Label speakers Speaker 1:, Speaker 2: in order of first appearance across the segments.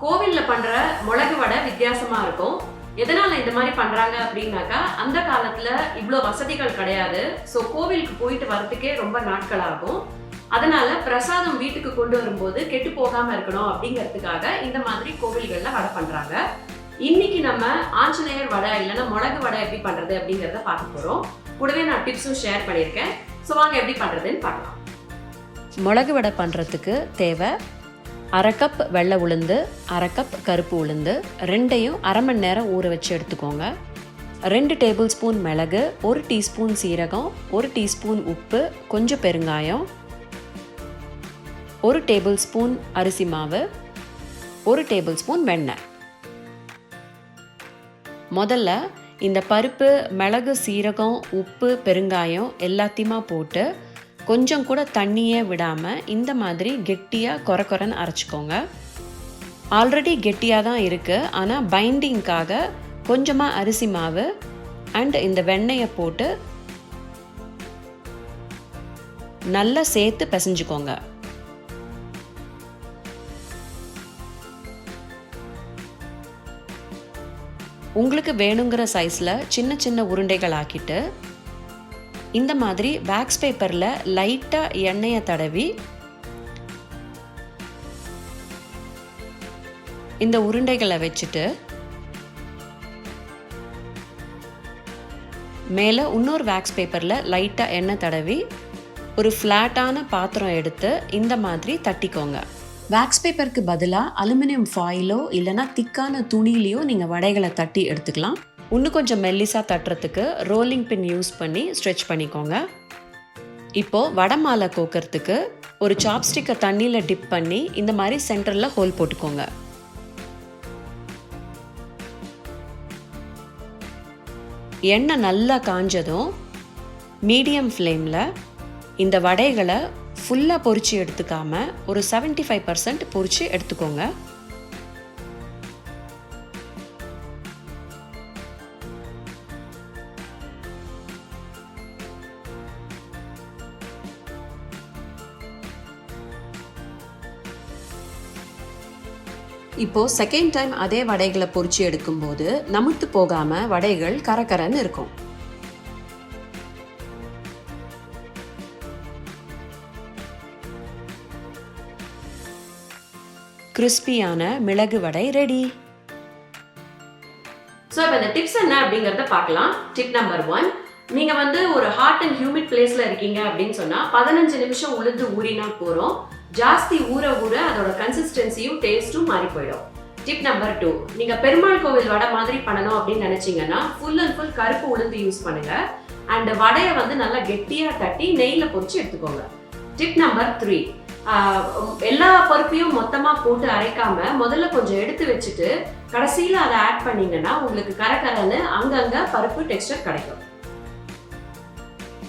Speaker 1: கோவில்ல பண்ற மிளகு வடை வித்தியாசமா இருக்கும். எதனால இந்த மாதிரி பண்றாங்க அப்படின்னாக்கா, அந்த காலத்துல இவ்வளோ வசதிகள் கிடையாது. ஸோ கோவிலுக்கு போயிட்டு வரதுக்கே ரொம்ப நாட்கள் ஆகும். அதனால பிரசாதம் வீட்டுக்கு கொண்டு வரும்போது கெட்டு போகாம இருக்கணும் அப்படிங்கிறதுக்காக இந்த மாதிரி கோவில்கள்ல வடை பண்றாங்க. இன்னைக்கு நம்ம ஆஞ்சநேயர் வடை இல்லைன்னா மிளகு வடை எப்படி பண்றது அப்படிங்கிறத பார்க்க போறோம். கூடவே நான் டிப்ஸும் ஷேர் பண்ணியிருக்கேன். ஸோ வாங்க எப்படி பண்றதுன்னு பார்க்கலாம்.
Speaker 2: மிளகு வடை பண்ணுறதுக்கு தேவை 1/2 கப் வெள்ளை உளுந்து, 1/2 கப் கருப்பு உளுந்து, ரெண்டையும் அரை மணி நேரம் ஊற வச்சு எடுத்துக்கோங்க. 2 டேபிள் ஸ்பூன் மிளகு, 1 டீஸ்பூன் சீரகம், 1 டீஸ்பூன் உப்பு, கொஞ்சம் பெருங்காயம், 1 டேபிள் ஸ்பூன் அரிசி மாவு, 1 டேபிள் ஸ்பூன் வெண்ணெய். முதல்ல இந்த பருப்பு, மிளகு, சீரகம், உப்பு, பெருங்காயம் எல்லாத்தையுமா போட்டு கொஞ்சம் கூட தண்ணியே விடாமல் இந்த மாதிரி கெட்டியாக கொரன்னு அரைச்சிக்கோங்க. ஆல்ரெடி கெட்டியாக தான் இருக்குது, ஆனால் பைண்டிங்காக கொஞ்சமாக அரிசி மாவு அண்ட் இந்த வெண்ணெயை போட்டு நல்லா சேர்த்து பிசைஞ்சுக்கோங்க. உங்களுக்கு வேணுங்கிற சைஸில் சின்ன சின்ன உருண்டைகள் ஆக்கிட்டு இந்த மாதிரி வேக்ஸ் பேப்பரில் லைட்டாக எண்ணெயை தடவி இந்த உருண்டைகளை வச்சுட்டு மேலே இன்னொரு வேக்ஸ் பேப்பரில் லைட்டாக எண்ணெய் தடவி ஒரு ஃப்ளாட்டான பாத்திரம் எடுத்து இந்த மாதிரி தட்டிக்கோங்க. வேக்ஸ் பேப்பருக்கு பதிலாக அலுமினியம் ஃபாயிலோ இல்லைனா திக்கான துணியிலையோ நீங்கள் வடைகளை தட்டி எடுத்துக்கலாம். இன்னும் கொஞ்சம் மெல்லிசாக தட்டுறதுக்கு ரோலிங் பின் யூஸ் பண்ணி ஸ்ட்ரெச் பண்ணிக்கோங்க. இப்போது வடை மாலை கோக்கிறதுக்கு ஒரு சாப்ஸ்டிக்கை தண்ணியில் டிப் பண்ணி இந்த மாதிரி சென்டரில் ஹோல் போட்டுக்கோங்க. எண்ணெய் நல்லா காஞ்சதும் மீடியம் ஃப்ளேமில் இந்த வடைகளை ஃபுல்லாக பொரித்து எடுத்துக்காமல் ஒரு 75% பொரித்து எடுத்துக்கோங்க. இப்போது செகண்ட் டைம் அதே வடைகளை பொரிச்சு எடுக்கும்போது நமுத்து போகாமல் வடைகள் கரகரன்னு இருக்கும். கிறிஸ்பியான மிளகு வடை ரெடி.
Speaker 1: ஸோ இப்போ இந்த டிப்ஸ் என்ன அப்படிங்கிறத பார்க்கலாம். டிப் நம்பர் 1, நீங்கள் ஒரு ஹாட் அண்ட் ஹியூமிட் பிளேஸில் இருக்கீங்க அப்படின்னு சொன்னால் 15 நிமிஷம் உளுந்து ஊறினா போகிறோம். ஜாஸ்தி ஊற ஊற அதோட கன்சிஸ்டன்சியும் டேஸ்ட்டும் மாறி போயிடும். டிப் நம்பர் 2, நீங்கள் பெருமாள் கோவில் வடை மாதிரி பண்ணணும் அப்படின்னு நினச்சிங்கன்னா ஃபுல் அண்ட் ஃபுல் கருப்பு உளுந்து யூஸ் பண்ணுங்க. அண்ட் வடையை நல்லா கெட்டியாக தட்டி நெய்யில் பொரிச்சு எடுத்துக்கோங்க. டிப் நம்பர் 3, எல்லா பருப்பையும் மொத்தமாக போட்டு அரைக்காம முதல்ல கொஞ்சம் எடுத்து வச்சுட்டு கடைசியில் அதை ஆட் பண்ணீங்கன்னா உங்களுக்கு கரகரன்னு அங்கங்கே பருப்பு டெக்ஸ்டர் கிடைக்கும்.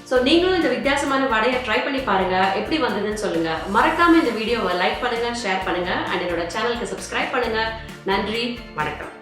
Speaker 1: ஸோ நீங்களும் இந்த வித்தியாசமான வடையை ட்ரை பண்ணி பாருங்க, எப்படி வந்ததுன்னு சொல்லுங்க. மறக்காம இந்த வீடியோவை லைக் பண்ணுங்க, ஷேர் பண்ணுங்க அண்ட் என்னோட சேனலுக்கு சப்ஸ்கிரைப் பண்ணுங்க. நன்றி, வணக்கம்.